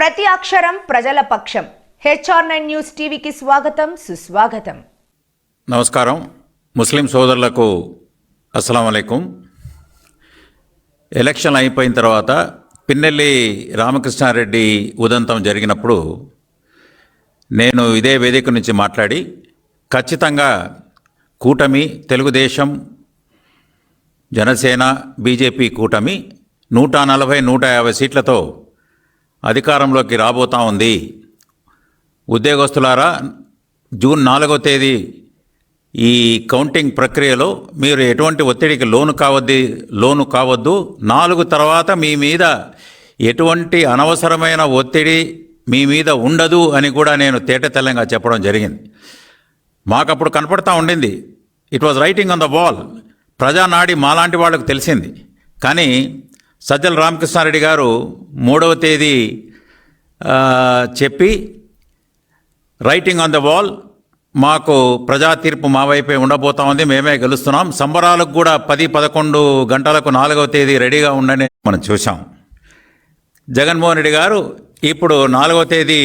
ప్రతి అక్షరం ప్రజల పక్షం. HR9 న్యూస్ టీవీకి స్వాగతం, సుస్వాగతం. నమస్కారం. ముస్లిం సోదరులకు అస్సలాము అలైకుం. ఎలక్షన్ అయిపోయిన తర్వాత పిన్నెల్లి రామకృష్ణారెడ్డి ఉదంతం జరిగినప్పుడు నేను ఇదే వేదిక నుంచి మాట్లాడి ఖచ్చితంగా కూటమి, తెలుగుదేశం, జనసేన, బీజేపీ కూటమి 140-150 సీట్లతో అధికారంలోకి రాబోతా ఉంది. ఉద్యోగస్తులారా, జూన్ 4వ తేదీ ఈ కౌంటింగ్ ప్రక్రియలో మీరు ఎటువంటి ఒత్తిడికి లోను కావద్దు. 4 తర్వాత మీ మీద ఎటువంటి అనవసరమైన ఒత్తిడి మీ మీద ఉండదు అని కూడా నేను తేటతెల్లంగా చెప్పడం జరిగింది. మాకప్పుడు కనపడతా ఉండింది, it was writing on the wall. ప్రజానాడి మాలాంటి వాళ్ళకు తెలిసింది. కానీ సజ్జల రామకృష్ణారెడ్డి గారు 3వ తేదీ చెప్పి రైటింగ్ ఆన్ ద వాల్, మాకు ప్రజా తీర్పు మా వైపే ఉండబోతా ఉంది, మేమే గెలుస్తున్నాం, సంబరాలకు కూడా 10-11 గంటలకు 4వ తేదీ రెడీగా ఉండని మనం చూసాం. జగన్మోహన్ రెడ్డి గారు ఇప్పుడు 4వ తేదీ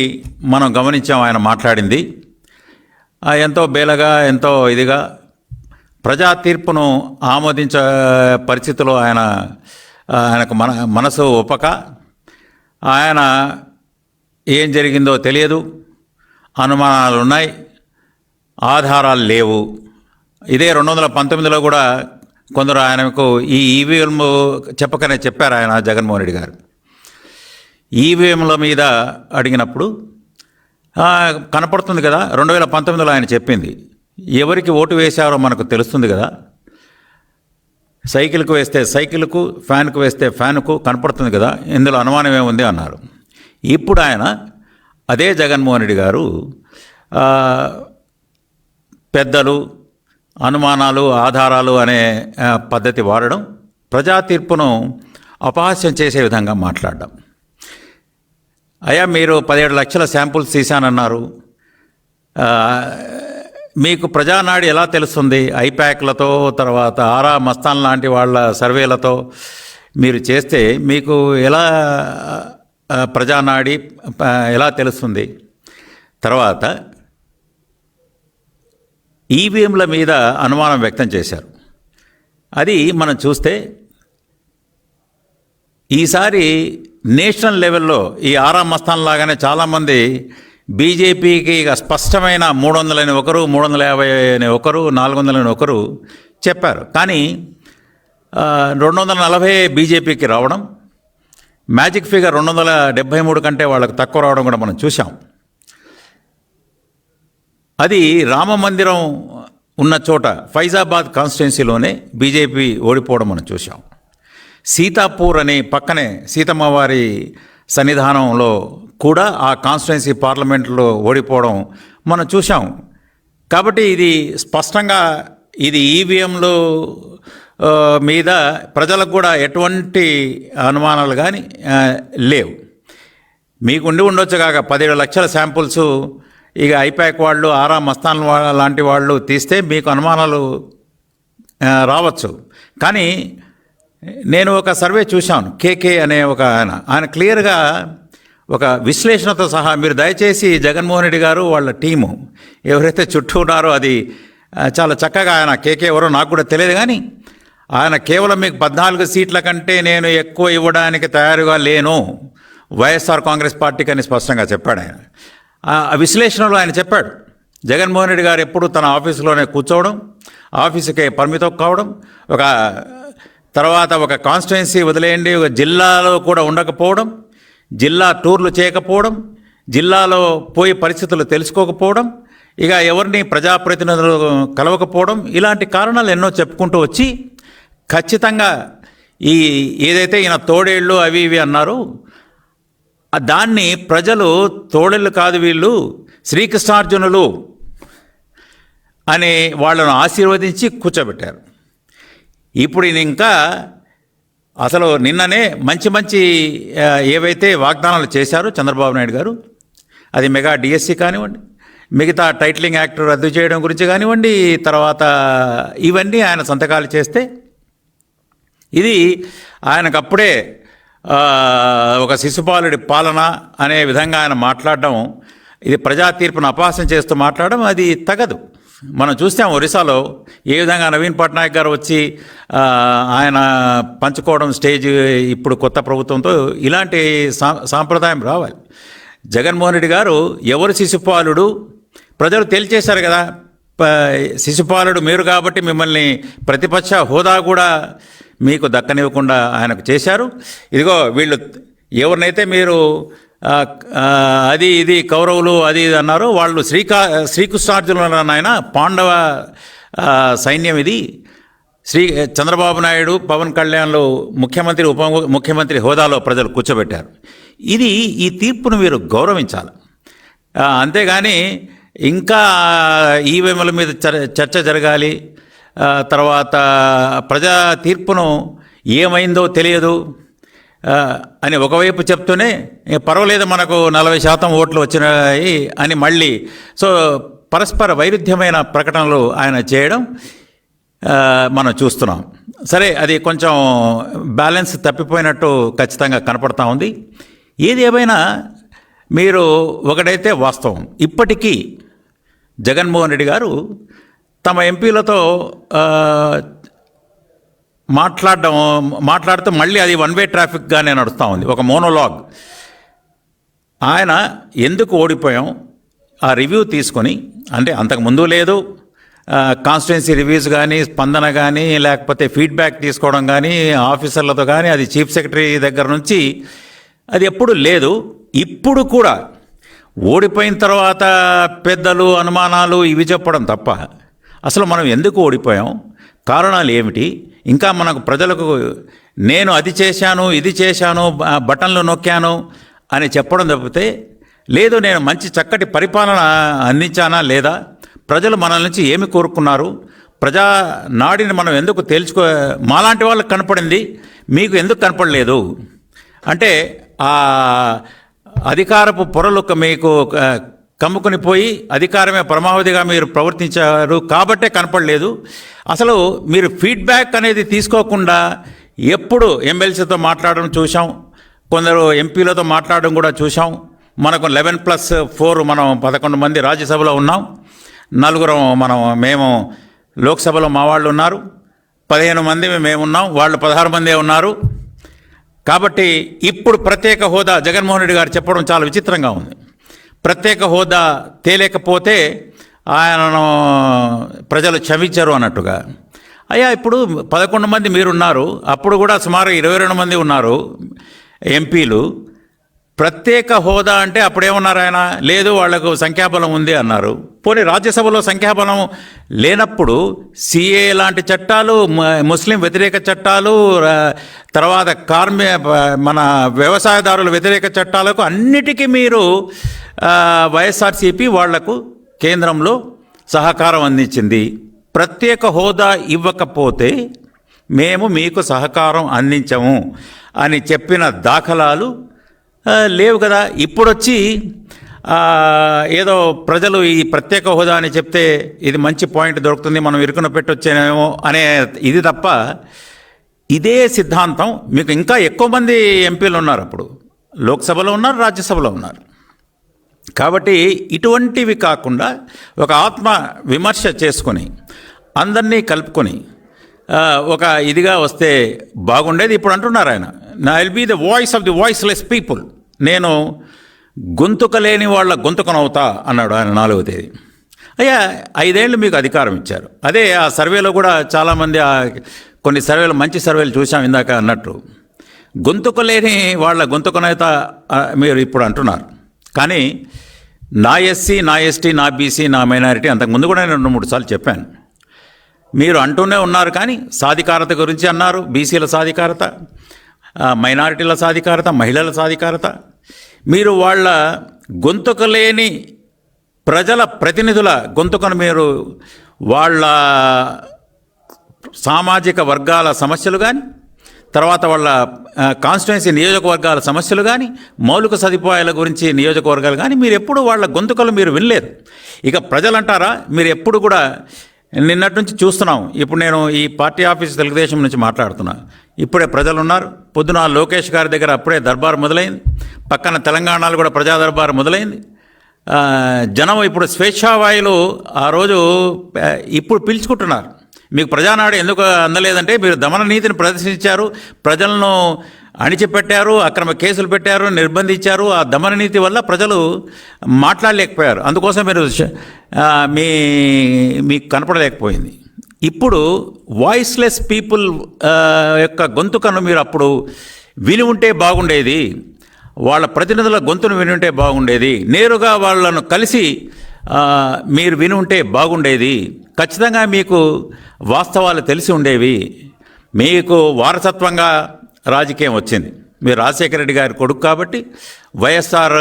మనం గమనించాం ఆయన మాట్లాడింది. ఎంతో బేలగా, ఎంతో ఇదిగా ప్రజా తీర్పును ఆమోదించే పరిస్థితిలో ఆయనకు మనసు ఒప్పక, ఆయన ఏం జరిగిందో తెలియదు, అనుమానాలు ఉన్నాయి, ఆధారాలు లేవు. ఇదే 2019లో కూడా కొందరు ఆయనకు ఈ ఈవీఎం చెప్పకనే చెప్పారు ఆయన జగన్మోహన్ రెడ్డి గారు. ఈవీఎంల మీద అడిగినప్పుడు కనపడుతుంది కదా, 2019లో ఆయన చెప్పింది, ఎవరికి ఓటు వేశారో మనకు తెలుస్తుంది కదా, సైకిల్కు వేస్తే సైకిల్కు, ఫ్యాన్కు వేస్తే ఫ్యాన్కు కనపడుతుంది కదా, ఇందులో అనుమానం ఏముంది అన్నారు. ఇప్పుడు ఆయన అదే జగన్మోహన్ రెడ్డి గారు పెద్దలు, అనుమానాలు, ఆధారాలు అనే పద్ధతి వాడడం, ప్రజా తీర్పును అపహాస్యం చేసే విధంగా మాట్లాడడం. అయ్యా, మీరు 17 లక్షల శాంపుల్స్ తీశానన్నారు, మీకు ప్రజానాడి ఎలా తెలుస్తుంది? ఐప్యాక్లతో, తర్వాత ఆరా మస్తాన్ లాంటి వాళ్ళ సర్వేలతో మీరు చేస్తే మీకు ఎలా ప్రజానాడి ఎలా తెలుస్తుంది? తర్వాత ఈవీఎంల మీద అనుమానం వ్యక్తం చేశారు. అది మనం చూస్తే ఈసారి నేషనల్ లెవెల్లో ఈ ఆరా మస్తాన్ లాగానే చాలామంది బీజేపీకి స్పష్టమైన 300 అని ఒకరు, 350 అని ఒకరు, 400 అని ఒకరు చెప్పారు. కానీ 240 బీజేపీకి రావడం, మ్యాజిక్ ఫిగర్ 273 కంటే వాళ్ళకు తక్కువ రావడం కూడా మనం చూసాం. అది రామ మందిరం ఉన్న చోట ఫైజాబాద్ కాన్స్టిట్యున్సీలోనే బీజేపీ ఓడిపోవడం మనం చూసాం. సీతాపూర్ అని పక్కనే సీతమ్మ వారి సన్నిధానంలో కూడా ఆ కాన్స్టిట్యున్సీ పార్లమెంట్లో ఓడిపోవడం మనం చూసాం. కాబట్టి ఇది స్పష్టంగా ఇది ఈవీఎంలు మీద ప్రజలకు కూడా ఎటువంటి అనుమానాలు కానీ లేవు. మీకు ఉండొచ్చు కాక 17 లక్షల శాంపుల్స్ ఇక ఐప్యాక్ వాళ్ళు, ఆరా మస్తాన్ లాంటి వాళ్ళు తీస్తే మీకు అనుమానాలు రావచ్చు. కానీ నేను ఒక సర్వే చూశాను, కేకే అనే ఒక ఆయన క్లియర్గా ఒక విశ్లేషణతో సహా, మీరు దయచేసి జగన్మోహన్ రెడ్డి గారు వాళ్ళ టీము ఎవరైతే చుట్టూ ఉన్నారో అది చాలా చక్కగా, ఆయన కేకే ఎవరో నాకు కూడా తెలియదు, కానీ ఆయన కేవలం మీకు 14 సీట్ల కంటే నేను ఎక్కువ ఇవ్వడానికి తయారుగా లేను వైఎస్ఆర్ కాంగ్రెస్ పార్టీకి అని స్పష్టంగా చెప్పాడు ఆయన. ఆ విశ్లేషణలో ఆయన చెప్పాడు, జగన్మోహన్ రెడ్డి గారు ఎప్పుడు తన ఆఫీసులోనే కూర్చోవడం, ఆఫీసుకే పరిమితం కావడం, తర్వాత ఒక కాన్స్టిట్యున్సీ వదిలేయండి, ఒక జిల్లాలో కూడా ఉండకపోవడం, జిల్లా టూర్లు చేయకపోవడం, జిల్లాలో పోయి పరిస్థితులు తెలుసుకోకపోవడం, ఇక ఎవరిని ప్రజాప్రతినిధులు కలవకపోవడం, ఇలాంటి కారణాలు ఎన్నో చెప్పుకుంటూ వచ్చి ఖచ్చితంగా ఏదైతే ఈయన తోడేళ్ళు అవి ఇవి అన్నారు, దాన్ని ప్రజలు తోడేళ్ళు కాదు, వీళ్ళు శ్రీకృష్ణార్జునులు అని వాళ్ళను ఆశీర్వదించి కూర్చోబెట్టారు. ఇప్పుడు ఇంకా అసలు నిన్ననే మంచి ఏవైతే వాగ్దానాలు చేశారో చంద్రబాబు నాయుడు గారు, అది మెగా డిఎస్సి కానివ్వండి, మిగతా టైటిలింగ్ యాక్ట్ రద్దు చేయడం గురించి కానివ్వండి, తర్వాత ఇవన్నీ ఆయన సంతకాలు చేస్తే ఇది ఆయనకు అప్పుడే ఒక శిశుపాలుడి పాలన అనే విధంగా ఆయన మాట్లాడడం, ఇది ప్రజా తీర్పును అపహాస్యం చేస్తూ మాట్లాడడం అది తగదు. మనం చూస్తాం ఒరిస్సాలో ఏ విధంగా నవీన్ పట్నాయక్ గారు వచ్చి ఆయన పంచుకోవడం స్టేజ్, ఇప్పుడు కొత్త ప్రభుత్వంతో ఇలాంటి సాంప్రదాయం రావాలి. జగన్మోహన్ రెడ్డి గారు ఎవరు శిశుపాలుడు ప్రజలు తేల్చేశారు కదా, శిశుపాలుడు మీరు కాబట్టి మిమ్మల్ని ప్రతిపక్ష హోదా కూడా మీకు దక్కనివ్వకుండా ఆయనకు చేశారు. ఇదిగో వీళ్ళు ఎవరినైతే మీరు అది ఇది కౌరవులు అది ఇది అన్నారు, వాళ్ళు శ్రీకృష్ణార్జునులు ఆయన పాండవ సైన్యం ఇది. చంద్రబాబు నాయుడు, పవన్ కళ్యాణ్లు ముఖ్యమంత్రి ఉప ముఖ్యమంత్రి హోదాలో ప్రజలు కూర్చోబెట్టారు. ఈ తీర్పును మీరు గౌరవించాలి. అంతేగాని ఇంకా ఈవీఎంల మీద చర్చ జరగాలి, తర్వాత ప్రజా తీర్పును ఏమైందో తెలియదు అని ఒకవైపు చెప్తూనే పర్వాలేదు మనకు 40% ఓట్లు వచ్చినాయి అని మళ్ళీ పరస్పర వైరుధ్యమైన ప్రకటనలు ఆయన చేయడం మనం చూస్తున్నాం. సరే, అది కొంచెం బ్యాలెన్స్ తప్పిపోయినట్టు ఖచ్చితంగా కనపడతా ఉంది. ఏది ఏమైనా మీరు ఒకటైతే వాస్తవం, ఇప్పటికీ జగన్మోహన్ రెడ్డి గారు తమ ఎంపీలతో మాట్లాడుతూ మళ్ళీ అది వన్ వే ట్రాఫిక్గానే నడుస్తూ ఉంది, ఒక మోనోలాగ్. ఆయన ఎందుకు ఓడిపోయాం ఆ రివ్యూ తీసుకొని, అంటే అంతకుముందు లేదు కాన్స్టిట్యున్సీ రివ్యూస్ కానీ, స్పందన కానీ, లేకపోతే ఫీడ్బ్యాక్ తీసుకోవడం కానీ ఆఫీసర్లతో కానీ, అది చీఫ్ సెక్రటరీ దగ్గర నుంచి అది ఎప్పుడు లేదు. ఇప్పుడు కూడా ఓడిపోయిన తర్వాత పెద్దలు అనుమానాలు ఇవి చెప్పడం తప్ప అసలు మనం ఎందుకు ఓడిపోయాం, కారణాలు ఏమిటి, ఇంకా మనకు ప్రజలకు నేను అది చేశాను ఇది చేశాను బటన్లు నొక్కాను అని చెప్పడం తప్పితే లేదు నేను మంచి చక్కటి పరిపాలన అందించానా లేదా, ప్రజలు మన నుంచి ఏమి కోరుకున్నారు, ప్రజా నాడిని మనం ఎందుకు మాలాంటి వాళ్ళకి కనపడింది మీకు ఎందుకు కనపడలేదు అంటే ఆ అధికారపు పొరలు మీకు కమ్ముకుని పోయి అధికారమే పరమావధిగా మీరు ప్రవర్తించారు కాబట్టే కనపడలేదు. అసలు మీరు ఫీడ్బ్యాక్ అనేది తీసుకోకుండా ఎప్పుడు ఎమ్మెల్సీతో మాట్లాడడం చూసాం, కొందరు ఎంపీలతో మాట్లాడడం కూడా చూసాం. మనకు 11+4 మనం 11 మంది రాజ్యసభలో ఉన్నాం, 4 మేము లోక్సభలో మా వాళ్ళు ఉన్నారు, 15 మంది మేమున్నాం, వాళ్ళు 16 మందే ఉన్నారు. కాబట్టి ఇప్పుడు ప్రత్యేక హోదా జగన్మోహన్ రెడ్డి గారు చెప్పడం చాలా విచిత్రంగా ఉంది. ప్రత్యేక హోదా తేలేకపోతే ఆయనను ప్రజలు క్షమించరు అన్నట్టుగా. అయ్యా, ఇప్పుడు 11 మంది మీరున్నారు, అప్పుడు కూడా సుమారు 22 మంది ఉన్నారు ఎంపీలు. ప్రత్యేక హోదా అంటే అప్పుడేమన్నారు ఆయన, లేదు వాళ్లకు సంఖ్యాబలం ఉంది అన్నారు. పోనీ రాజ్యసభలో సంఖ్యాబలం లేనప్పుడు సిఏ లాంటి చట్టాలు, ముస్లిం వ్యతిరేక చట్టాలు, తర్వాత మన వ్యవసాయదారుల వ్యతిరేక చట్టాలకు అన్నిటికీ మీరు వైఎస్ఆర్సీపీ వాళ్లకు కేంద్రంలో సహకారం అందించింది. ప్రత్యేక హోదా ఇవ్వకపోతే మేము మీకు సహకారం అందించము అని చెప్పిన దాఖలాలు లేవు కదా. ఇప్పుడొచ్చి ఏదో ప్రజలు ఈ ప్రత్యేక హోదా అని చెప్తే ఇది మంచి పాయింట్ దొరుకుతుంది, మనం ఇరుకున పెట్టొచ్చేమో అనే ఇది తప్ప, ఇదే సిద్ధాంతం మీకు ఇంకా ఎక్కువ మంది ఎంపీలు ఉన్నారు, అప్పుడు లోక్సభలో ఉన్నారు, రాజ్యసభలో ఉన్నారు. కాబట్టి ఇటువంటివి కాకుండా ఒక ఆత్మ విమర్శ చేసుకొని అందరినీ కలుపుకొని ఒక ఇదిగా వస్తే బాగుండేది. ఇప్పుడు అంటున్నారు ఆయన, నా will be the voice of the voiceless people, నేను గొంతుక లేని వాళ్ళ గొంతుకనవుతా అన్నాడు ఆయన 4వ తేదీ. అయ్యా, 5 ఏళ్ళు మీకు అధికారం ఇచ్చారు. అదే ఆ సర్వేలో కూడా చాలామంది కొన్ని సర్వేలు మంచి సర్వేలు చూసాం ఇందాక అన్నట్టు, గొంతుక లేని వాళ్ళ గొంతుకనైత మీరు ఇప్పుడు అంటున్నారు. కానీ నా ఎస్సీ, నా ఎస్టీ, నా బీసీ, నా మైనారిటీ అంతకుముందు కూడా నేను 2-3 సార్లు చెప్పాను. మీరు అంటూనే ఉన్నారు, కానీ సాధికారత గురించి అన్నారు, బీసీల సాధికారత, మైనారిటీల సాధికారత, మహిళల సాధికారత. మీరు వాళ్ళ గొంతుక లేని ప్రజల ప్రతినిధుల గొంతుకను మీరు వాళ్ళ సామాజిక వర్గాల సమస్యలు కానీ, తర్వాత వాళ్ళ కాన్స్టిట్యున్సీ నియోజకవర్గాల సమస్యలు కానీ, మౌలిక సదుపాయాల గురించి నియోజకవర్గాలు కానీ మీరు ఎప్పుడు వాళ్ళ గొంతుకలు మీరు వినలేదు. ఇక ప్రజలంటారా, మీరు ఎప్పుడు కూడా నిన్నటి నుంచి చూస్తున్నాం. ఇప్పుడు నేను ఈ పార్టీ ఆఫీస్ తెలుగుదేశం నుంచి మాట్లాడుతున్నా, ఇప్పుడే ప్రజలు ఉన్నారు. పొద్దున లోకేష్ గారి దగ్గర అప్పుడే దర్బార్ మొదలైంది. పక్కన తెలంగాణలో కూడా ప్రజా దర్బార్ మొదలైంది. జనం ఇప్పుడు స్వేచ్ఛావాయులు ఆ రోజు ఇప్పుడు పీల్చుకుంటున్నారు. మీకు ప్రజానాడు ఎందుకు అందలేదంటే మీరు దమన నీతిని ప్రదర్శించారు, ప్రజలను అణిచిపెట్టారు, అక్రమ కేసులు పెట్టారు, నిర్బంధించారు. ఆ దమన నీతి వల్ల ప్రజలు మాట్లాడలేకపోయారు. అందుకోసం మీరు మీకు కనపడలేకపోయింది. ఇప్పుడు వాయిస్లెస్ పీపుల్ యొక్క గొంతుకను మీరు అప్పుడు విని ఉంటే బాగుండేది. వాళ్ళ ప్రతినిధుల గొంతును విని ఉంటే బాగుండేది. నేరుగా వాళ్ళను కలిసి మీరు విని ఉంటే బాగుండేది. ఖచ్చితంగా మీకు వాస్తవాలు తెలిసి ఉండేవి. మీకు వారసత్వంగా రాజకీయం వచ్చింది. మీరు రాజశేఖర రెడ్డి గారి కొడుకు కాబట్టి, వైఎస్ఆర్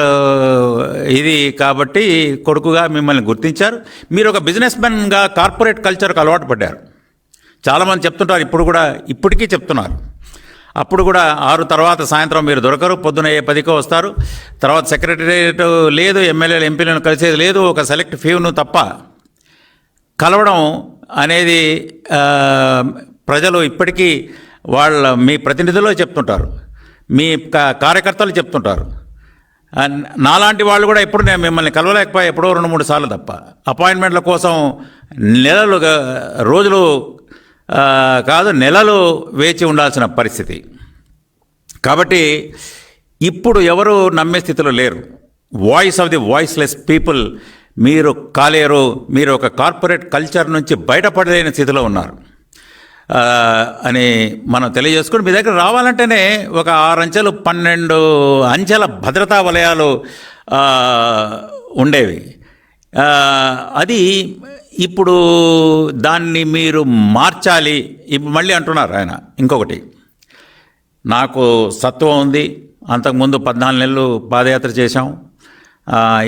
ఇది కాబట్టి కొడుకుగా మిమ్మల్ని గుర్తించారు. మీరు ఒక బిజినెస్ మ్యాన్గా కార్పొరేట్ కల్చర్కు అలవాటు పడ్డారు. చాలామంది చెప్తుంటారు, ఇప్పటికీ చెప్తున్నారు. అప్పుడు కూడా 6 తర్వాత సాయంత్రం మీరు దొరకరు, పొద్దున 10కి వస్తారు. తర్వాత సెక్రటరియట్ లేదు, ఎమ్మెల్యేలు ఎంపీలను కలిసేది లేదు, ఒక సెలెక్ట్ ఫ్యూను తప్ప కలవడం అనేది ప్రజలు ఇప్పటికీ మీ ప్రతినిధులు చెప్తుంటారు, మీ కార్యకర్తలు చెప్తుంటారు. నాలాంటి వాళ్ళు కూడా ఎప్పుడు నేను మిమ్మల్ని కలవలేకపోయా, ఎప్పుడో 2-3 సార్లు తప్ప. అపాయింట్మెంట్ల కోసం రోజులు కాదు నెలలు వేచి ఉండాల్సిన పరిస్థితి. కాబట్టి ఇప్పుడు ఎవరు నమ్మే స్థితిలో లేరు. Voice of the voiceless people మీరు కాలేరు. మీరు ఒక కార్పొరేట్ కల్చర్ నుంచి బయటపడలేని స్థితిలో ఉన్నారు అని మనం తెలియజేసుకుని, మీ దగ్గర రావాలంటేనే ఒక 6 అంచెలు 12 అంచెల భద్రతా వలయాలు ఉండేవి. అది ఇప్పుడు దాన్ని మీరు మార్చాలి. ఇప్పుడు మళ్ళీ అంటున్నారు ఆయన ఇంకొకటి, నాకు సత్వం ఉంది, అంతకుముందు 14 నెలలు పాదయాత్ర చేశాం,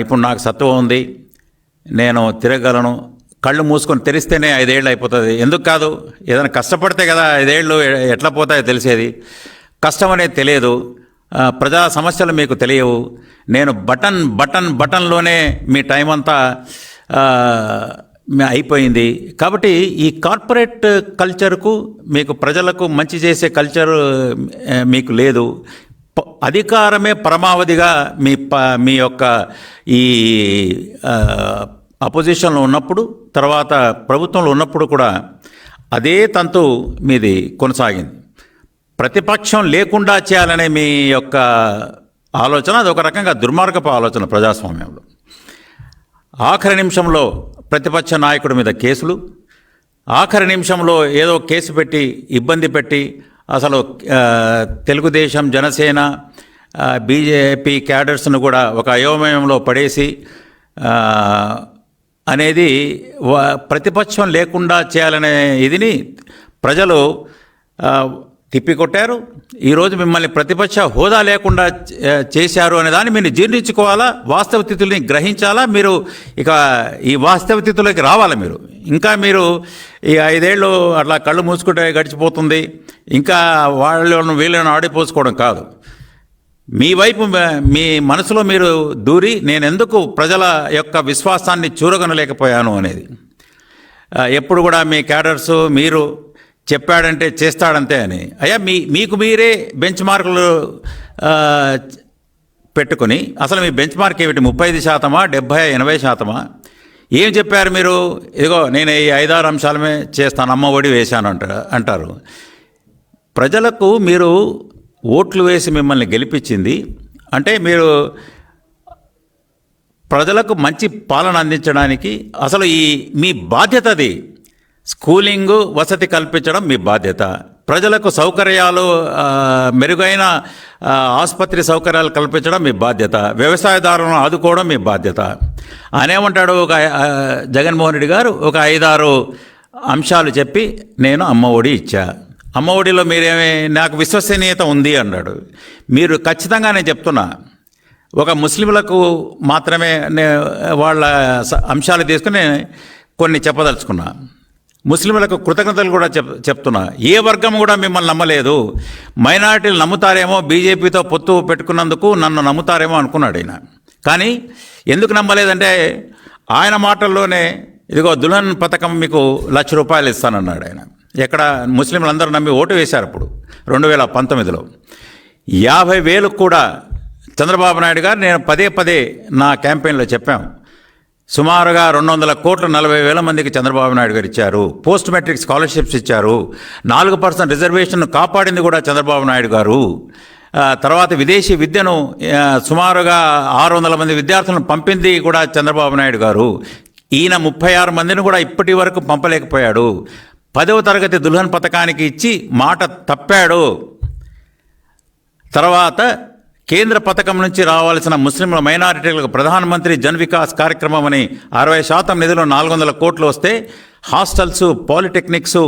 ఇప్పుడు నాకు సత్వం ఉంది, నేను తిరగలను. కళ్ళు మూసుకొని తెరిస్తేనే 5 ఏళ్ళు అయిపోతుంది. ఎందుకు కాదు, ఏదైనా కష్టపడితే కదా 5 ఏళ్ళు ఎట్లా పోతాయో తెలిసేది. కష్టం అనేది తెలియదు, ప్రజా సమస్యలు మీకు తెలియవు. నేను బటన్లోనే మీ టైం అంతా అయిపోయింది. కాబట్టి ఈ కార్పొరేట్ కల్చర్కు, మీకు ప్రజలకు మంచి చేసే కల్చర్ మీకు లేదు. అధికారమే పరమావధిగా మీ యొక్క ఈ అపోజిషన్లో ఉన్నప్పుడు, తర్వాత ప్రభుత్వంలో ఉన్నప్పుడు కూడా అదే తంతు మీది కొనసాగింది. ప్రతిపక్షం లేకుండా చేయాలనే మీ యొక్క ఆలోచన అది ఒక రకంగా దుర్మార్గపు ఆలోచన ప్రజాస్వామ్యంలో. ఆఖరి నిమిషంలో ప్రతిపక్ష నాయకుడి మీద కేసులు, ఆఖరి నిమిషంలో ఏదో కేసు పెట్టి ఇబ్బంది పెట్టి అసలు తెలుగుదేశం, జనసేన, బీజేపీ క్యాడర్స్ను కూడా ఒక అయోమయంలో పడేసి అనేది ప్రతిపక్షం లేకుండా చేయాలనే ఇదిని ప్రజలు తిప్పికొట్టారు. ఈరోజు మిమ్మల్ని ప్రతిపక్ష హోదా లేకుండా చేశారు అనే దాన్ని మీరు జీర్ణించుకోవాలా, వాస్తవ స్థితుల్ని గ్రహించాలా. మీరు ఇక ఈ వాస్తవ స్థితుల్లోకి రావాలి. ఇంకా మీరు ఈ 5 ఏళ్ళు అట్లా కళ్ళు మూసుకుంటే గడిచిపోతుంది, ఇంకా వీళ్ళను ఆడిపోసుకోవడం కాదు. మీ వైపు మీ మనసులో మీరు దూరి నేను ఎందుకు ప్రజల యొక్క విశ్వాసాన్ని చూరగొనలేకపోయాను అనేది. ఎప్పుడు కూడా మీ క్యాడర్స్ మీరు చెప్పాడంటే చేస్తాడంతే అని. అయ్యా మీకు మీరే బెంచ్ మార్కులు పెట్టుకొని, అసలు మీ బెంచ్ మార్క్ ఏమిటి? 35%, 70%, 80%? ఏం చెప్పారు మీరు? ఇదిగో నేను ఈ 5-6 అంశాలమే చేస్తాను, అమ్మ ఒడి వేశాను అంటారు. ప్రజలకు మీరు ఓట్లు వేసి మిమ్మల్ని గెలిపించింది అంటే మీరు ప్రజలకు మంచి పాలన అందించడానికి అసలు మీ బాధ్యత అది. స్కూలింగు, వసతి కల్పించడం మీ బాధ్యత. ప్రజలకు సౌకర్యాలు, మెరుగైన ఆసుపత్రి సౌకర్యాలు కల్పించడం మీ బాధ్యత. వ్యవసాయదారులను ఆదుకోవడం మీ బాధ్యత. అనేమంటాడు జగన్మోహన్ రెడ్డి గారు, ఒక 5-6 అంశాలు చెప్పి నేను అమ్మ ఒడి ఇచ్చా, అమ్మ ఒడిలో మీరేమి నాకు విశ్వసనీయత ఉంది అన్నాడు. మీరు ఖచ్చితంగా నేను చెప్తున్నా, ఒక ముస్లింలకు మాత్రమే వాళ్ళ అంశాలు తీసుకుని కొన్ని చెప్పదలుచుకున్నా. ముస్లింలకు కృతజ్ఞతలు కూడా చెప్తున్నా. ఏ వర్గం కూడా మిమ్మల్ని నమ్మలేదు. మైనారిటీలు నమ్ముతారేమో, బీజేపీతో పొత్తు పెట్టుకున్నందుకు నన్ను నమ్ముతారేమో అనుకున్నాడు ఆయన. కానీ ఎందుకు నమ్మలేదంటే ఆయన మాటల్లోనే ఇదిగో దుల్హన్ పథకం మీకు 1,00,000 రూపాయలు ఇస్తానన్నాడు ఆయన. ఎక్కడ ముస్లింలందరూ నమ్మి ఓటు వేశారు అప్పుడు 2019లో. 50,000 కూడా చంద్రబాబు నాయుడు గారు, నేను పదే పదే నా క్యాంపెయిన్లో చెప్పాం, సుమారుగా 200 కోట్లు 40,000 మందికి చంద్రబాబు నాయుడు గారు ఇచ్చారు. పోస్ట్ మెట్రిక్ స్కాలర్షిప్స్ ఇచ్చారు. 4% రిజర్వేషన్ కాపాడింది కూడా చంద్రబాబు నాయుడు గారు. తర్వాత విదేశీ విద్యను సుమారుగా 600 మంది విద్యార్థులను పంపింది కూడా చంద్రబాబు నాయుడు గారు. ఈయన 36 మందిని కూడా ఇప్పటి వరకు పంపలేకపోయాడు. 10వ తరగతి దుల్హన్ పథకానికి ఇచ్చి మాట తప్పాడు. తర్వాత కేంద్ర పథకం నుంచి రావాల్సిన ముస్లింల మైనారిటీలకు ప్రధానమంత్రి జన్ వికాస్ కార్యక్రమం అని 60% నిధులు 400 కోట్లు వస్తే హాస్టల్స్, పాలిటెక్నిక్స్,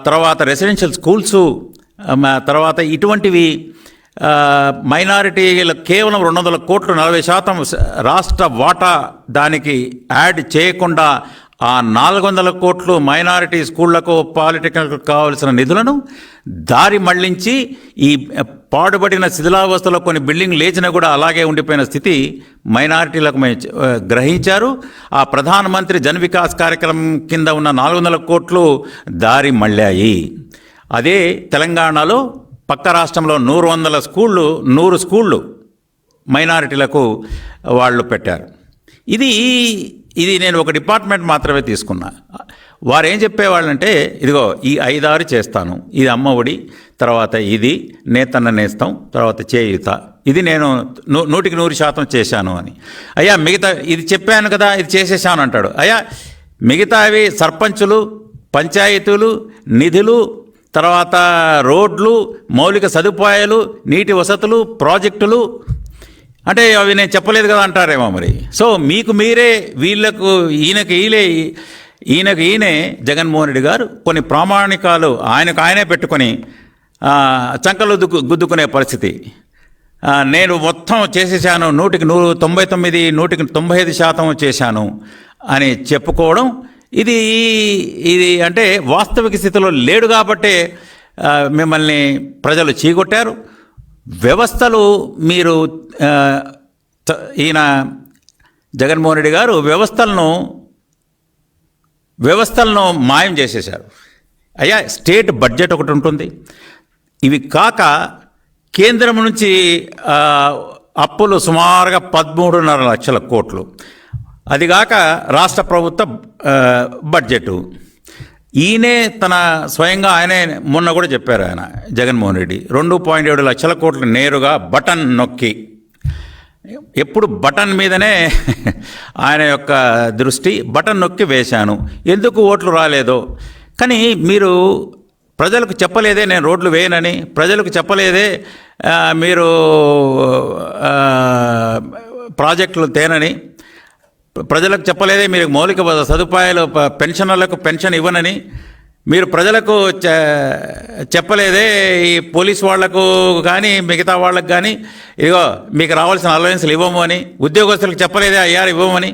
తర్వాత రెసిడెన్షియల్ స్కూల్స్, తర్వాత ఇటువంటివి మైనారిటీలకు కేవలం 200 కోట్లు 40% రాష్ట్ర వాటా దానికి యాడ్ చేయకుండా ఆ 400 కోట్లు మైనారిటీ స్కూళ్లకు, పాలిటెక్నిక్లకు కావాల్సిన నిధులను దారి మళ్లించి ఈ పాడుబడిన శిథిలావస్థలో కొన్ని బిల్డింగ్ లేచినా కూడా అలాగే ఉండిపోయిన స్థితి మైనారిటీలకు గ్రహించారు. ఆ ప్రధానమంత్రి జన్ వికాస్ కార్యక్రమం కింద ఉన్న 400 కోట్లు దారి మళ్ళాయి. అదే తెలంగాణలో పక్క రాష్ట్రంలో 100 స్కూళ్ళు మైనారిటీలకు వాళ్ళు పెట్టారు. ఇది నేను ఒక డిపార్ట్మెంట్ మాత్రమే తీసుకున్నా. వారు ఏం చెప్పేవాళ్ళంటే, ఇదిగో ఈ 5-6 చేస్తాను, ఇది అమ్మ ఒడి, తర్వాత ఇది నేతన్న నేస్తం, తర్వాత చేయుత, ఇది నేను 100% చేశాను అని. అయ్యా మిగతా ఇది చెప్పాను కదా, ఇది చేసేసాను అంటాడు. అయ్యా మిగతావి సర్పంచులు, పంచాయతీలు, నిధులు, తర్వాత రోడ్లు, మౌలిక సదుపాయాలు, నీటి వసతులు, ప్రాజెక్టులు, అంటే అవి నేను చెప్పలేదు కదా అంటారేమో మరి. సో మీకు మీరే వీళ్ళకు ఈయనకు ఈయనే జగన్మోహన్ రెడ్డి గారు కొన్ని ప్రామాణికాలు ఆయనే పెట్టుకొని చంకలు గుద్దుకునే పరిస్థితి. నేను మొత్తం చేసేసాను, 199, 95% చేశాను అని చెప్పుకోవడం, ఇది అంటే వాస్తవిక స్థితిలో లేడు కాబట్టే మిమ్మల్ని ప్రజలు చీకొట్టారు. వ్యవస్థలు మీరు ఈయన జగన్మోహన్ రెడ్డి గారు వ్యవస్థలను మాయం చేసేశారు. అయ్యా స్టేట్ బడ్జెట్ ఒకటి ఉంటుంది, ఇవి కాక కేంద్రం నుంచి అప్పులు సుమారుగా 13.5 లక్షల కోట్లు, అదిగాక రాష్ట్ర ప్రభుత్వ బడ్జెట్. ఈయనే స్వయంగా ఆయనే మొన్న కూడా చెప్పారు, ఆయన జగన్మోహన్ రెడ్డి 2.7 లక్షల కోట్లు నేరుగా బటన్ నొక్కి, ఎప్పుడు బటన్ మీదనే ఆయన యొక్క దృష్టి, బటన్ నొక్కి వేశాను, ఎందుకు ఓట్లు రాలేదో. కానీ మీరు ప్రజలకు చెప్పలేదే నేను రోడ్లు వేయనని, ప్రజలకు చెప్పలేదే మీరు ప్రాజెక్టులు తేనని, ప్రజలకు చెప్పలేదే మీరు మౌలిక సదుపాయాలు, పెన్షనర్లకు పెన్షన్ ఇవ్వనని, మీరు ప్రజలకు చెప్పలేదే ఈ పోలీస్ వాళ్లకు కానీ మిగతా వాళ్ళకు కానీ ఇదిగో మీకు రావాల్సిన అలవెన్స్లు ఇవ్వము అని, ఉద్యోగస్తులకు చెప్పలేదే అయ్యారు ఇవ్వమని.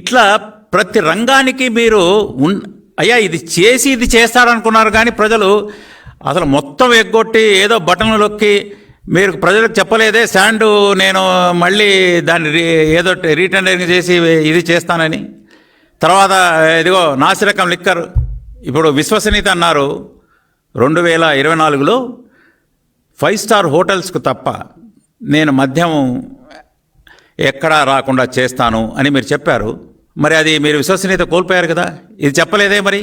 ఇట్లా ప్రతి రంగానికి మీరు అయ్యా ఇది చేస్తారనుకున్నారు కానీ ప్రజలు అసలు మొత్తం ఎగ్గొట్టి ఏదో బటన్లు నొక్కి మీరు ప్రజలకు చెప్పలేదే శాండ్ నేను మళ్ళీ దాన్ని ఏదో రీటెండరింగ్ చేసి ఇది చేస్తానని. తర్వాత ఇదిగో నాసిరకం లిక్కర్, ఇప్పుడు విశ్వసనీయత అన్నారు 2024లో 5 స్టార్ హోటల్స్కు తప్ప నేను మద్యం ఎక్కడా రాకుండా చేస్తాను అని మీరు చెప్పారు. మరి అది మీరు విశ్వసనీయత కోల్పోయారు కదా. ఇది చెప్పలేదే, మరి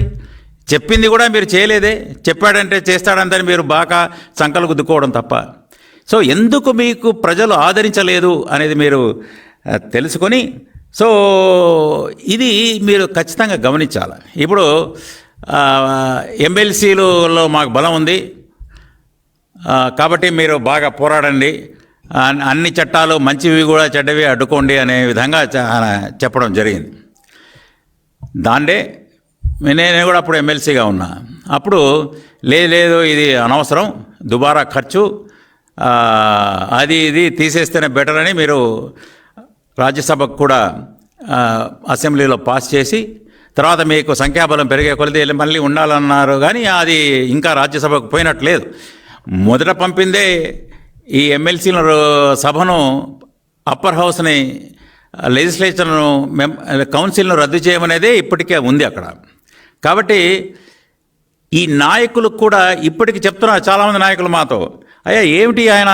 చెప్పింది కూడా మీరు చేయలేదే. చెప్పాడంటే చేస్తాడంతని మీరు బాగా సంకలు గుద్దుకోవడం తప్ప. సో ఎందుకు మీకు ప్రజలు ఆదరించలేదు అనేది మీరు తెలుసుకొని, సో ఇది మీరు ఖచ్చితంగా గమనించాలి. ఇప్పుడు ఎమ్మెల్సీలలో మాకు బలం ఉంది కాబట్టి మీరు బాగా పోరాడండి, అన్ని చట్టాలు మంచివి కూడా చెడ్డవి అడ్డుకోండి అనే విధంగా చెప్పడం జరిగింది. దాండే నేను కూడా అప్పుడు ఎమ్మెల్సీగా ఉన్నా. అప్పుడు లేదు ఇది అనవసరం, దుబారా ఖర్చు, అది ఇది తీసేస్తేనే బెటర్ అని మీరు రాజ్యసభకు కూడా అసెంబ్లీలో పాస్ చేసి, తర్వాత మీకు సంఖ్యాబలం పెరిగే కొలది మళ్ళీ ఉండాలన్నారు. కానీ అది ఇంకా రాజ్యసభకు పోయినట్లేదు. మొదట పంపిందే ఈ ఎమ్మెల్సీల సభను, అప్పర్ హౌస్ని, లెజిస్లేచర్ను, కౌన్సిల్ను రద్దు చేయమనేదే ఇప్పటికే ఉంది అక్కడ. కాబట్టి ఈ నాయకులు కూడా ఇప్పటికి చెప్తున్నారు చాలామంది నాయకులు మాతో, అయ్యా ఏమిటి ఆయన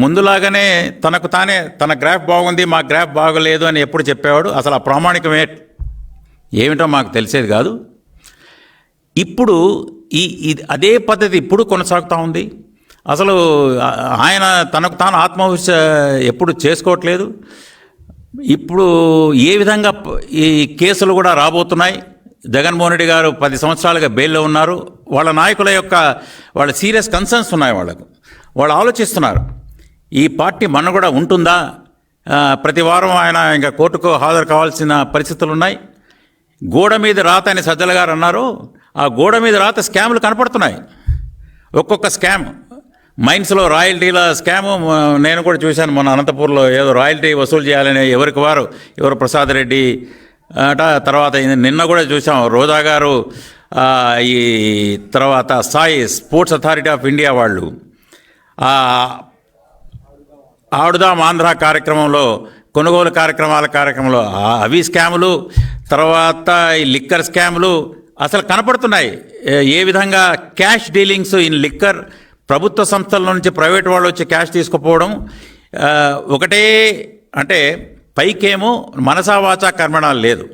ముందులాగానే తనకు తానే తన గ్రాఫ్ బాగుంది మా గ్రాఫ్ బాగలేదు అని ఎప్పుడు చెప్పేవాడు, అసలు ఆ ప్రామాణికమే ఏమిటో మాకు తెలిసేది కాదు. ఇప్పుడు అదే పద్ధతి ఇప్పుడు కొనసాగుతూ ఉంది. అసలు ఆయన తనకు తాను ఆత్మవిమర్శ ఎప్పుడు చేసుకోవట్లేదు. ఇప్పుడు ఏ విధంగా ఈ కేసులు కూడా రాబోతున్నాయి. జగన్మోహన్ రెడ్డి గారు 10 సంవత్సరాలుగా బెయిల్లో ఉన్నారు. వాళ్ళ నాయకుల యొక్క వాళ్ళ సీరియస్ కన్సర్న్స్ ఉన్నాయి. వాళ్ళు ఆలోచిస్తున్నారు ఈ పార్టీ మనుగడ ఉంటుందా. ప్రతి వారం ఆయన ఇంకా కోర్టుకు హాజరు కావాల్సిన పరిస్థితులు ఉన్నాయి. గోడ మీద రాత అని సజ్జల గారు అన్నారు. ఆ గోడ మీద రాత స్కామ్లు కనపడుతున్నాయి. ఒక్కొక్క స్కామ్ మైన్స్లో రాయల్టీల స్కాము నేను కూడా చూశాను. మొన్న అనంతపూర్లో ఏదో రాయల్టీ వసూలు చేయాలని ఎవరు ప్రసాద్ రెడ్డి అట. తర్వాత నిన్న కూడా చూసాం రోజా గారు, ఈ తర్వాత Sai sports authority of India వాళ్ళు ఆడుదాం ఆంధ్ర కార్యక్రమంలో కొనుగోలు కార్యక్రమంలో అవి స్కాములు, తర్వాత ఈ లిక్కర్ స్కాములు అసలు కనపడుతున్నాయి. ఏ విధంగా క్యాష్ డీలింగ్స్ ఇన్ లిక్కర్, ప్రభుత్వ సంస్థల నుంచి ప్రైవేట్ వాళ్ళు వచ్చి క్యాష్ తీసుకుపోవడం ఒకటే. అంటే పైకేమో మనసా వాచా కర్మణాలు లేదు.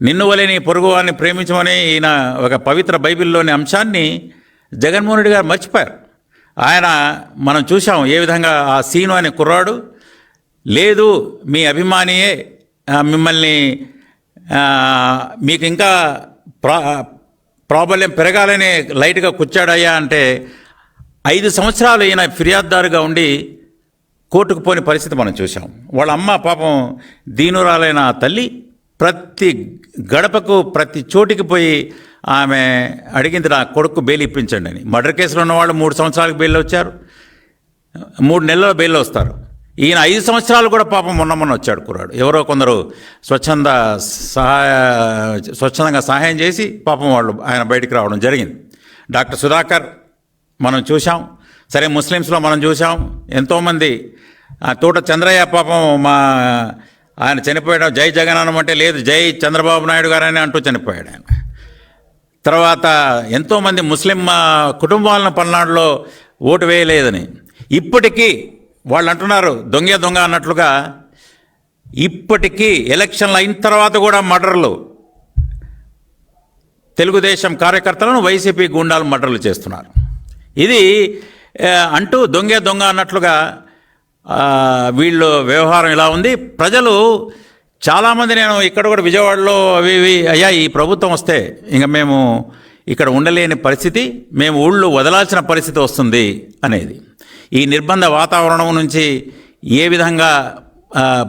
నిన్ను వలె నీ పొరుగు వారిని ప్రేమించమని ఈయన ఒక పవిత్ర బైబిల్లోని అంశాన్ని జగన్మోహన్ రెడ్డి గారు మర్చిపోయారు. ఆయన మనం చూసాం ఏ విధంగా ఆ సీను అనే కుర్రాడు, లేదు మీ అభిమానియే మిమ్మల్ని మీకు ఇంకా ప్రాబల్యం పెరగాలని లైట్గా కూర్చాడయ్యా అంటే 5 సంవత్సరాలు ఈయన ఫిర్యాదుదారుగా ఉండి కోర్టుకు పోని పరిస్థితి మనం చూసాం. వాళ్ళ అమ్మ పాపం దీనురాలైన తల్లి ప్రతి గడపకు ప్రతి చోటికి పోయి ఆమె అడిగింది నా కొడుకు బెయిల్ ఇప్పించండి అని. మర్డర్ కేసులో ఉన్నవాళ్ళు 3 సంవత్సరాలకు బెయిల్ వచ్చారు, 3 నెలల బెయిల్లో వస్తారు. ఈయన 5 సంవత్సరాలు కూడా పాపం మొన్న వచ్చాడు కుర్రాడు. ఎవరో కొందరు స్వచ్ఛందంగా సహాయం చేసి పాపం ఆయన బయటికి రావడం జరిగింది. డాక్టర్ సుధాకర్ మనం చూసాం. సరే ముస్లిమ్స్లో మనం చూసాం ఎంతోమంది. తోట చంద్రయ్య పాపం ఆయన చనిపోయాడు. జై జగన్ అనమంటే లేదు జై చంద్రబాబు నాయుడు గారని అంటూ చనిపోయాడు ఆయన. తర్వాత ఎంతోమంది ముస్లిం కుటుంబాలను పల్నాడులో ఓటు వేయలేదని ఇప్పటికీ వాళ్ళు అంటున్నారు దొంగ అన్నట్లుగా. ఇప్పటికీ ఎలక్షన్లు అయిన తర్వాత కూడా మర్డర్లు, తెలుగుదేశం కార్యకర్తలను వైసీపీ గుండాలు మర్డర్లు చేస్తున్నారు. ఇది అంటూ దొంగ అన్నట్లుగా వీళ్ళు వ్యవహారం ఇలా ఉంది. ప్రజలు చాలామంది, నేను ఇక్కడ కూడా విజయవాడలో అవి అయ్యా ఈ ప్రభుత్వం వస్తే ఇంకా మేము ఇక్కడ ఉండలేని పరిస్థితి, మేము ఊళ్ళు వదలాల్సిన పరిస్థితి వస్తుంది అనేది. ఈ నిర్బంధ వాతావరణం నుంచి ఏ విధంగా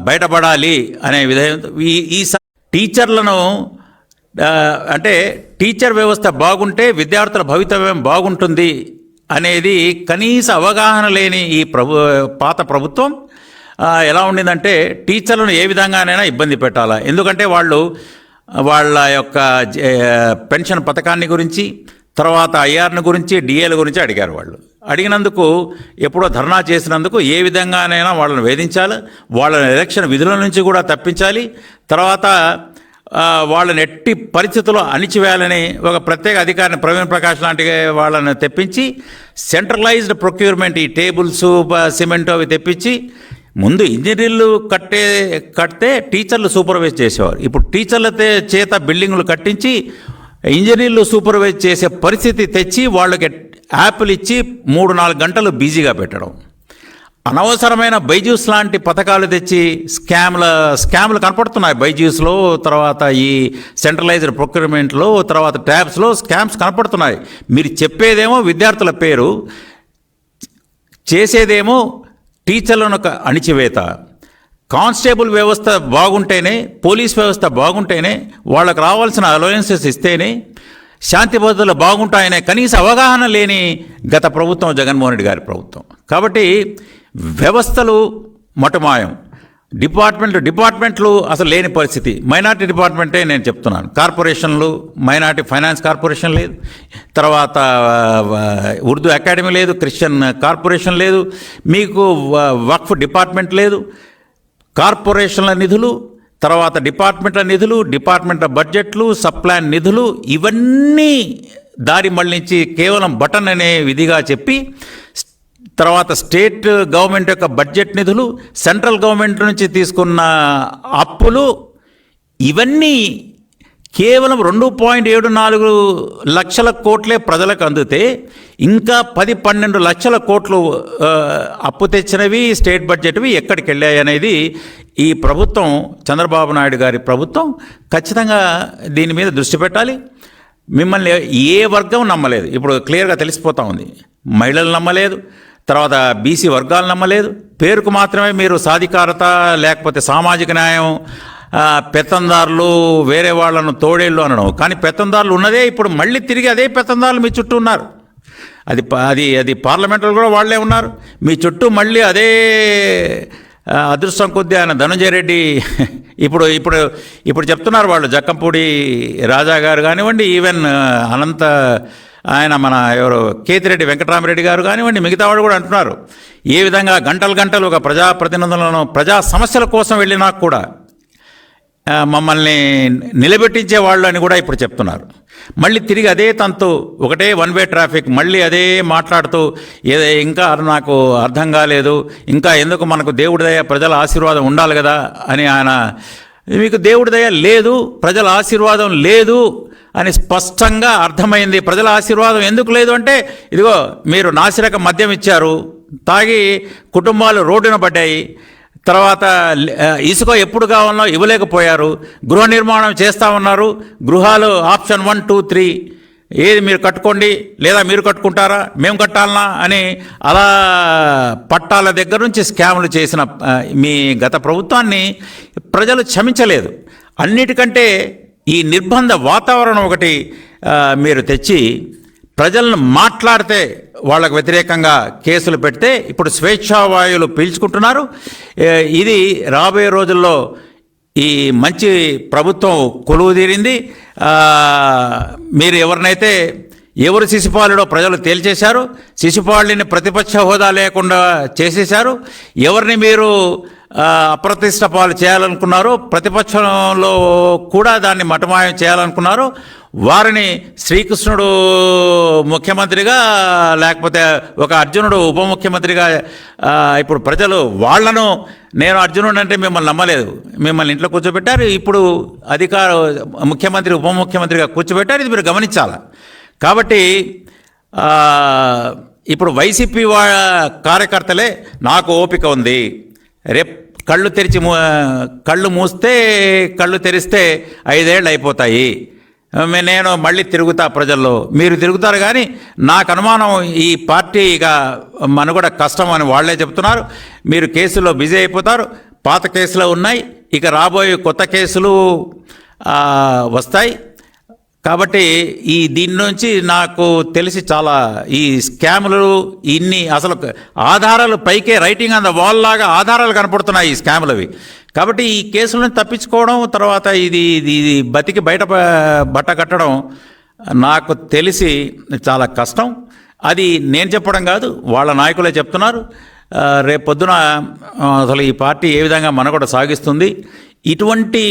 బయటపడాలి అనే విధంగా ఈ టీచర్లను అంటే టీచర్ వ్యవస్థ బాగుంటే విద్యార్థుల భవితవ్యం బాగుంటుంది అనేది కనీస అవగాహన లేని ఈ పాత ప్రభుత్వం ఎలా ఉండిందంటే టీచర్లను ఏ విధంగానైనా ఇబ్బంది పెట్టాలా. ఎందుకంటే వాళ్ళ యొక్క పెన్షన్ పథకాన్ని గురించి, తర్వాత ఐఆర్ని గురించి, డిఏల గురించి అడిగారు. అడిగినందుకు ఎప్పుడో ధర్నా చేసినందుకు ఏ విధంగానైనా వాళ్ళని వేధించాలి, వాళ్ళని ఎలక్షన్ విధుల నుంచి కూడా తప్పించాలి, తర్వాత వాళ్ళని ఎట్టి పరిస్థితుల్లో అణిచివేయాలని ఒక ప్రత్యేక అధికారిని ప్రవీణ్ ప్రకాష్ లాంటి వాళ్ళని తెప్పించి సెంట్రలైజ్డ్ ప్రొక్యూర్మెంట్, ఈ టేబుల్స్ సిమెంట్ అవి తెప్పించి ముందు ఇంజనీర్లు కడితే టీచర్లు సూపర్వైజ్ చేసేవారు. ఇప్పుడు టీచర్ల చేత బిల్డింగులు కట్టించి ఇంజనీర్లు సూపర్వైజ్ చేసే పరిస్థితి తెచ్చి వాళ్ళకి యాప్లు ఇచ్చి 3-4 గంటలు బిజీగా పెట్టడం. అనవసరమైన బైజూస్ లాంటి పథకాలు తెచ్చి స్కామ్లు కనపడుతున్నాయి బైజూస్లో, తర్వాత ఈ సెంట్రలైజ్డ్ ప్రొక్యూర్మెంట్లో, తర్వాత ట్యాబ్స్లో స్కామ్స్ కనపడుతున్నాయి. మీరు చెప్పేదేమో విద్యార్థుల పేరు, చేసేదేమో టీచర్లను అణిచివేత. కానిస్టేబుల్ వ్యవస్థ బాగుంటేనే, పోలీస్ వ్యవస్థ బాగుంటేనే, వాళ్ళకు రావాల్సిన అలవెన్సెస్ ఇస్తేనే శాంతి భద్రతలు బాగుంటాయనే కనీస అవగాహన లేని గత ప్రభుత్వం జగన్మోహన్ రెడ్డి గారి ప్రభుత్వం. కాబట్టి వ్యవస్థలు మటుమాయం, డిపార్ట్మెంట్లు అసలు లేని పరిస్థితి. మైనార్టీ డిపార్ట్మెంటే నేను చెప్తున్నాను. కార్పొరేషన్లు, మైనార్టీ ఫైనాన్స్ కార్పొరేషన్ లేదు, తర్వాత ఉర్దూ అకాడమీ లేదు, క్రిస్టియన్ కార్పొరేషన్ లేదు, మీకు వక్ఫ్ డిపార్ట్మెంట్ లేదు, కార్పొరేషన్ల నిధులు, తర్వాత డిపార్ట్మెంట్ల నిధులు, డిపార్ట్మెంట్ల బడ్జెట్లు, సప్లాన్ నిధులు ఇవన్నీ దారి మళ్లించి కేవలం బటన్ అనే విధిగా చెప్పి, తర్వాత స్టేట్ గవర్నమెంట్ యొక్క బడ్జెట్ నిధులు, సెంట్రల్ గవర్నమెంట్ నుంచి తీసుకున్న అప్పులు ఇవన్నీ కేవలం 2.74 లక్షల కోట్లే ప్రజలకు అందితే ఇంకా 10-12 లక్షల కోట్లు అప్పు తెచ్చినవి స్టేట్ బడ్జెట్వి ఎక్కడికి వెళ్ళాయి అనేది ఈ ప్రభుత్వం, చంద్రబాబు నాయుడు గారి ప్రభుత్వం ఖచ్చితంగా దీని మీద దృష్టి పెట్టాలి. మిమ్మల్ని ఏ వర్గం నమ్మలేదు, ఇప్పుడు క్లియర్గా తెలిసిపోతూ ఉంది. మహిళలు నమ్మలేదు, తర్వాత బీసీ వర్గాలు నమ్మలేదు. పేరుకు మాత్రమే మీరు సాధికారత లేకపోతే సామాజిక న్యాయం, పెత్తందారులు వేరే వాళ్ళను తోడేళ్ళు అనడం, కానీ పెత్తందారులు ఉన్నదే ఇప్పుడు మళ్ళీ తిరిగి అదే పెత్తందారులు మీ చుట్టూ ఉన్నారు. అది పార్లమెంట్లో కూడా వాళ్ళే ఉన్నారు మీ చుట్టూ. మళ్ళీ అదే అదృష్టం కొద్దీ ఆయన ధనంజయ రెడ్డి ఇప్పుడు చెప్తున్నారు వాళ్ళు, జక్కంపూడి రాజా గారు కానివ్వండి, ఈవెన్ అనంత ఆయన మన ఎవరు కేతిరెడ్డి వెంకటరామరెడ్డి గారు కానివ్వండి, మిగతా వాళ్ళు కూడా అంటున్నారు ఏ విధంగా గంటలు ఒక ప్రజాప్రతినిధులను ప్రజా సమస్యల కోసం వెళ్ళినా కూడా మమ్మల్ని నిలబెట్టించే వాళ్ళు అని కూడా ఇప్పుడు చెప్తున్నారు. మళ్ళీ తిరిగి అదే తంతు, ఒకటే వన్ వే ట్రాఫిక్, మళ్ళీ అదే మాట్లాడుతూ ఇంకా నాకు అర్థం కాలేదు, ఇంకా ఎందుకు మనకు దేవుడి దయ ప్రజల ఆశీర్వాదం ఉండాలి కదా అని ఆయన, మీకు దేవుడి దయ లేదు, ప్రజల ఆశీర్వాదం లేదు అని స్పష్టంగా అర్థమైంది. ప్రజల ఆశీర్వాదం ఎందుకు లేదు అంటే, ఇదిగో మీరు నాసిరక మద్యం ఇచ్చారు, తాగి కుటుంబాలు రోడ్డున పడ్డాయి, తర్వాత ఇసుక ఎప్పుడు కావాలో ఇవ్వలేకపోయారు, గృహ నిర్మాణం చేస్తూ ఉన్నారు, గృహాలు ఆప్షన్ 1, 2, 3 ఏది మీరు కట్టుకోండి లేదా మీరు కట్టుకుంటారా మేము కట్టాలనా అని అలా పట్టాల దగ్గర నుంచి స్కాములు చేసిన మీ గత ప్రభుత్వాన్ని ప్రజలు క్షమించలేదు. అన్నిటికంటే ఈ నిర్బంధ వాతావరణం ఒకటి మీరు తెచ్చి ప్రజలను మాట్లాడితే వాళ్ళకు వ్యతిరేకంగా కేసులు పెడితే ఇప్పుడు స్వేచ్ఛావాయువులు పీల్చుకుంటున్నారు. ఇది రాబోయే రోజుల్లో ఈ మంచి ప్రభుత్వం కొలువు తీరింది. మీరు ఎవరు శిశుపాలుడో ప్రజలు తేల్చేశారు. శిశుపాలుని ప్రతిపక్ష హోదా లేకుండా చేసేశారు. ఎవరిని మీరు అప్రతిష్ట పాలు చేయాలనుకున్నారో, ప్రతిపక్షంలో కూడా దాన్ని మటమాయం చేయాలనుకున్నారో వారిని శ్రీకృష్ణుడు ముఖ్యమంత్రిగా లేకపోతే ఒక అర్జునుడు ఉప ముఖ్యమంత్రిగా ఇప్పుడు ప్రజలు వాళ్లను, నేను అర్జునుడు అంటే మిమ్మల్ని నమ్మలేదు, మిమ్మల్ని ఇంట్లో కూర్చోబెట్టారు, ఇప్పుడు ముఖ్యమంత్రి ఉప ముఖ్యమంత్రిగా కూర్చోబెట్టారు. ఇది మీరు గమనించాలి. కాబట్టి ఇప్పుడు వైసీపీ కార్యకర్తలే నాకు ఓపిక ఉంది, రేపు కళ్ళు మూస్తే కళ్ళు తెరిస్తే 5 ఏళ్ళు అయిపోతాయి, నేను మళ్ళీ తిరుగుతా ప్రజల్లో, మీరు తిరుగుతారు. కానీ నాకు అనుమానం ఈ పార్టీ ఇక మనుగడ కష్టం అని వాళ్ళే చెప్తున్నారు. మీరు కేసుల్లో బిజీ అయిపోతారు, పాత కేసులు ఉన్నాయి, ఇక రాబోయే కొత్త కేసులు వస్తాయి. కాబట్టి దీని నుంచి నాకు తెలిసి చాలా ఈ స్కాములు ఇన్ని అసలు ఆధారాలు పైకే రైటింగ్ ఆన్ ద వాల్ లాగా ఆధారాలు కనపడుతున్నాయి ఈ స్కాములవి. కాబట్టి ఈ కేసులను తప్పించుకోవడం, తర్వాత ఇది బతికి బట్ట కట్టడం నాకు తెలిసి చాలా కష్టం. అది నేను చెప్పడం కాదు, వాళ్ళ నాయకులే చెప్తున్నారు. రేపొద్దున అసలు ఈ పార్టీ ఏ విధంగా మనుగడ సాగిస్తుంది, ఇటువంటి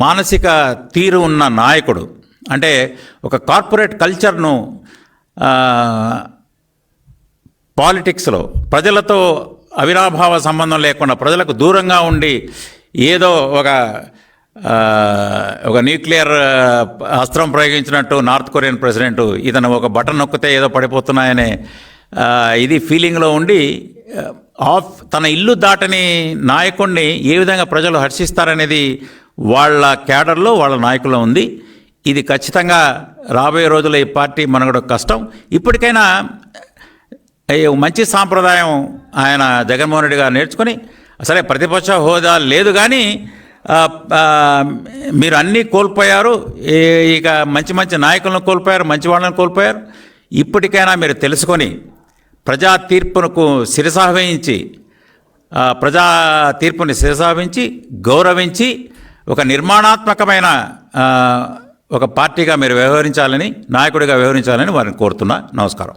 మానసిక తీరు ఉన్న నాయకుడు అంటే ఒక కార్పొరేట్ కల్చర్ను పాలిటిక్స్లో ప్రజలతో అవినాభావ సంబంధం లేకుండా ప్రజలకు దూరంగా ఉండి ఏదో ఒక న్యూక్లియర్ అస్త్రం ప్రయోగించినట్టు నార్త్ కొరియన్ ప్రెసిడెంట్ ఇతను ఒక బటన్ నొక్కితే ఏదో పడిపోతున్నాయనే ఇది ఫీలింగ్లో ఉండి తన ఇల్లు దాటని నాయకుడిని ఏ విధంగా ప్రజలు హర్షిస్తారనేది వాళ్ళ క్యాడర్లో వాళ్ళ నాయకుల్లో ఉంది. ఇది ఖచ్చితంగా రాబోయే రోజుల్లో ఈ పార్టీ మనుగడ కష్టం. ఇప్పటికైనా మంచి సాంప్రదాయం ఆయన జగన్మోహన్ రెడ్డి గారు నేర్చుకొని, సరే ప్రతిపక్ష హోదా లేదు కానీ మీరు అన్నీ కోల్పోయారు, ఇక మంచి నాయకులను కోల్పోయారు, మంచి వాళ్ళని కోల్పోయారు. ఇప్పటికైనా మీరు తెలుసుకొని ప్రజా తీర్పునకు శిరసావహించి గౌరవించి ఒక నిర్మాణాత్మకమైన ఒక పార్టీగా మీరు వ్యవహరించాలని, నాయకుడిగా వ్యవహరించాలని వారిని కోరుతున్నా. నమస్కారం.